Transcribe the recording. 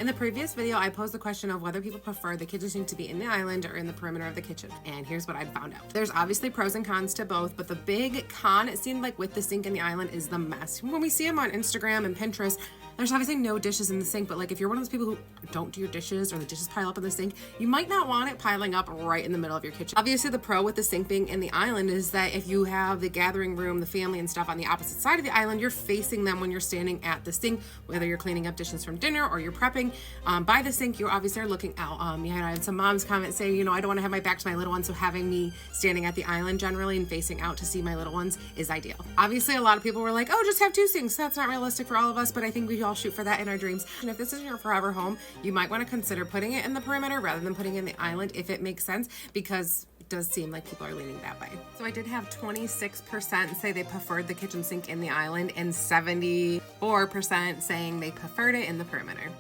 In the previous video, I posed the question of whether people prefer the kitchen sink to be in the island or in the perimeter of the kitchen. And here's what I found out. There's obviously pros and cons to both, but the big con, it seemed like, with the sink in the island is the mess. When we see them on Instagram and Pinterest, there's obviously no dishes in the sink, but like if you're one of those people who don't do your dishes or the dishes pile up in the sink, you might not want it piling up right in the middle of your kitchen. Obviously, the pro with the sink being in the island is that if you have the gathering room, the family and stuff on the opposite side of the island, you're facing them when you're standing at the sink, whether you're cleaning up dishes from dinner or you're prepping. By the sink, you obviously are looking out. I had some moms comment saying, I don't want to have my back to my little ones, so having me standing at the island generally and facing out to see my little ones is ideal. Obviously, a lot of people were like, oh, just have two sinks. That's not realistic for all of us, but I think we all shoot for that in our dreams. And if this is your forever home, you might want to consider putting it in the perimeter rather than putting it in the island if it makes sense, because it does seem like people are leaning that way. So I did have 26% say they preferred the kitchen sink in the island and 74% saying they preferred it in the perimeter.